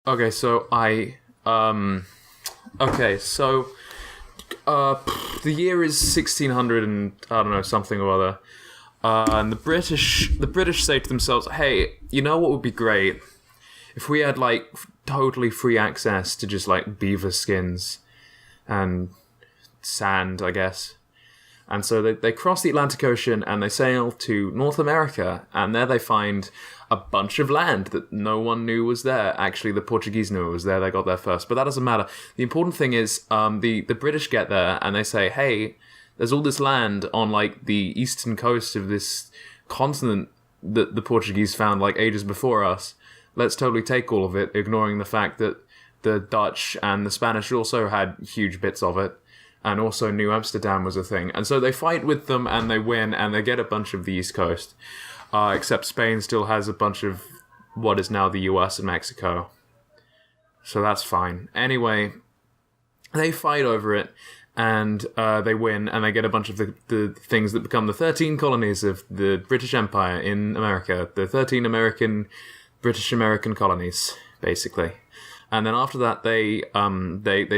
Okay, so the year is 1600 and I don't know, something or other. And the British say to themselves, "Hey, you know what would be great if we had like totally free access to just like beaver skins and sand, I guess." And so they cross the Atlantic Ocean and they sail to North America, and there they find a bunch of land that no one knew was there. Actually, the Portuguese knew it was there. They got there first. But that doesn't matter. The important thing is the British get there and they say, "Hey, there's all this land on like the eastern coast of this continent that the Portuguese found like ages before us. Let's totally take all of it," ignoring the fact that the Dutch and the Spanish also had huge bits of it. And also New Amsterdam was a thing. And so they fight with them and they win and they get a bunch of the East Coast. Except Spain still has a bunch of what is now the US and Mexico. So that's fine. Anyway, they fight over it and they win and they get a bunch of the things that become the 13 colonies of the British Empire in America. The 13 British-American colonies, basically. And then after that, they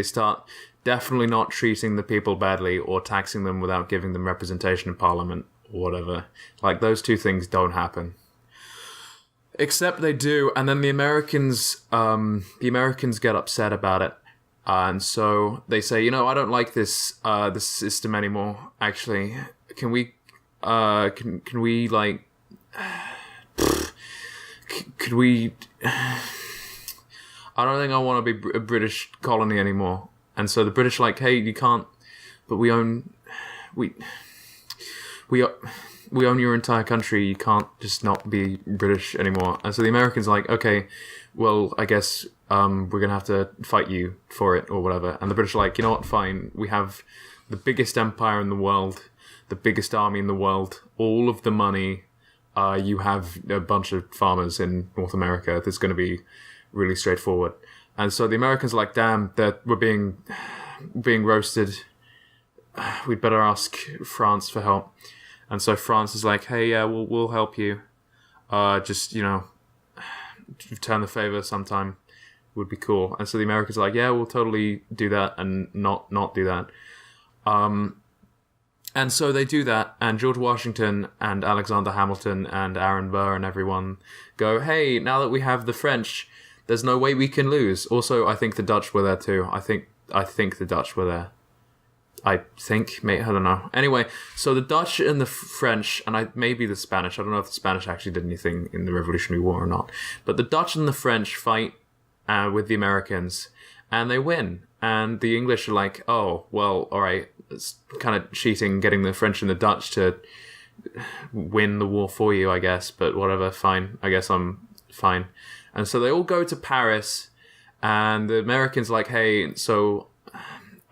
start definitely not treating the people badly or taxing them without giving them representation in Parliament or whatever. Like, those two things don't happen. Except they do, and then the Americans get upset about it. And so they say, "You know, I don't like this system anymore. Actually, can we like, could we? I don't think I want to be a British colony anymore." And so the British are like, "Hey, you can't, but we own your entire country. You can't just not be British anymore." And so the Americans are like, "Okay, well, I guess we're going to have to fight you for it or whatever." And the British are like, "You know what, fine. We have the biggest empire in the world, the biggest army in the world, all of the money. You have a bunch of farmers in North America. That's going to be really straightforward." And so the Americans are like, "Damn, we're being roasted. We'd better ask France for help." And so France is like, "Hey, yeah, we'll help you. Just, you know, return the favor sometime would be cool." And so the Americans are like, "Yeah, we'll totally do that and not do that." And so they do that, and George Washington and Alexander Hamilton and Aaron Burr and everyone go, "Hey, now that we have the French, there's no way we can lose." Also, I think the Dutch were there too. I think the Dutch were there. I don't know. Anyway, so the Dutch and the French, and maybe the Spanish, I don't know if the Spanish actually did anything in the Revolutionary War or not, but the Dutch and the French fight with the Americans, and they win. And the English are like, "Oh, well, all right, it's kind of cheating getting the French and the Dutch to win the war for you, I guess, but whatever, fine. I guess I'm fine." And so they all go to Paris, and the Americans are like, "Hey, so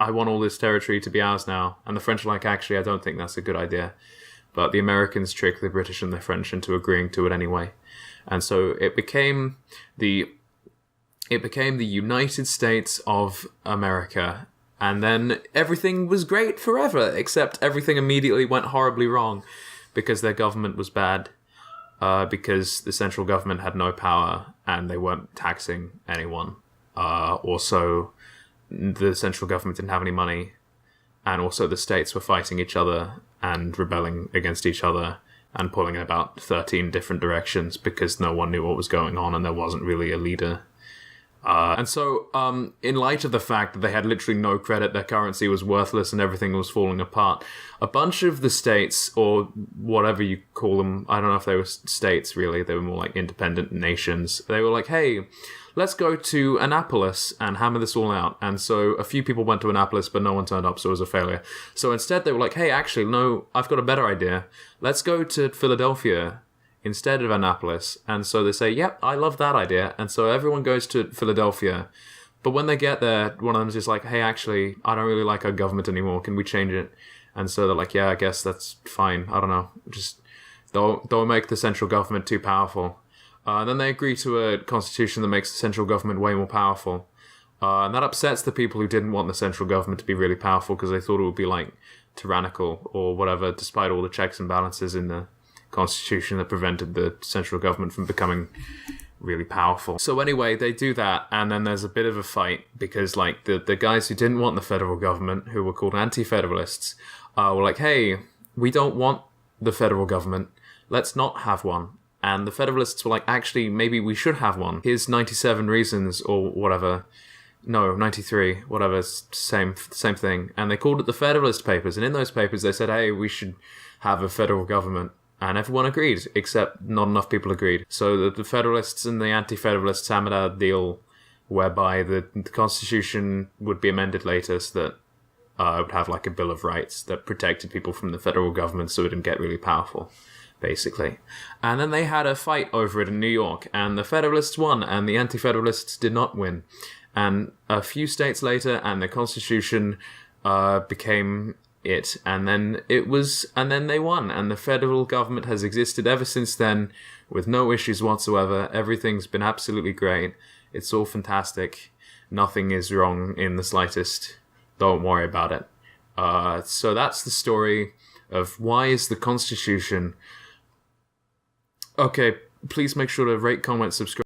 I want all this territory to be ours now." And the French are like, "Actually, I don't think that's a good idea." But the Americans trick the British and the French into agreeing to it anyway. And so it became the United States of America. And then everything was great forever, except everything immediately went horribly wrong because their government was bad. Because the central government had no power and they weren't taxing anyone. Also, the central government didn't have any money, and also the states were fighting each other and rebelling against each other and pulling in about 13 different directions because no one knew what was going on and there wasn't really a leader. And so, in light of the fact that they had literally no credit, their currency was worthless and everything was falling apart, a bunch of the states, or whatever you call them, I don't know if they were states really, they were more like independent nations, they were like, "Hey, let's go to Annapolis and hammer this all out." And so a few people went to Annapolis, but no one turned up, so it was a failure. So instead they were like, "Hey, actually, no, I've got a better idea. Let's go to Philadelphia instead of Annapolis." And so they say, "Yep, I love that idea." And so everyone goes to Philadelphia. But when they get there, one of them is just like, "Hey, actually, I don't really like our government anymore. Can we change it?" And so they're like, "Yeah, I guess that's fine. I don't know. Just don't make the central government too powerful." Then they agree to a constitution that makes the central government way more powerful. And that upsets the people who didn't want the central government to be really powerful because they thought it would be like tyrannical or whatever, despite all the checks and balances in the constitution that prevented the central government from becoming really powerful. So anyway, they do that, and then there's a bit of a fight because like the guys who didn't want the federal government, who were called anti-federalists, were like, hey, we don't want the federal government, let's not have one. And the Federalists were like, actually, maybe we should have one. Here's 97 reasons, or whatever. No, 93, whatever, same thing. And they called it the Federalist Papers, and in those papers they said, hey, we should have a federal government. And everyone agreed, except not enough people agreed. So the Federalists and the Anti-Federalists hammered out a deal whereby the Constitution would be amended later so that it would have like a Bill of Rights that protected people from the federal government so it didn't get really powerful, basically. And then they had a fight over it in New York, and the Federalists won, and the Anti-Federalists did not win. And a few states later, and the Constitution became it, and then they won, and the federal government has existed ever since then, with no issues whatsoever. Everything's been absolutely great. It's all fantastic. Nothing is wrong in the slightest. Don't worry about it. So that's the story of why is the Constitution... Okay, please make sure to rate, comment, subscribe.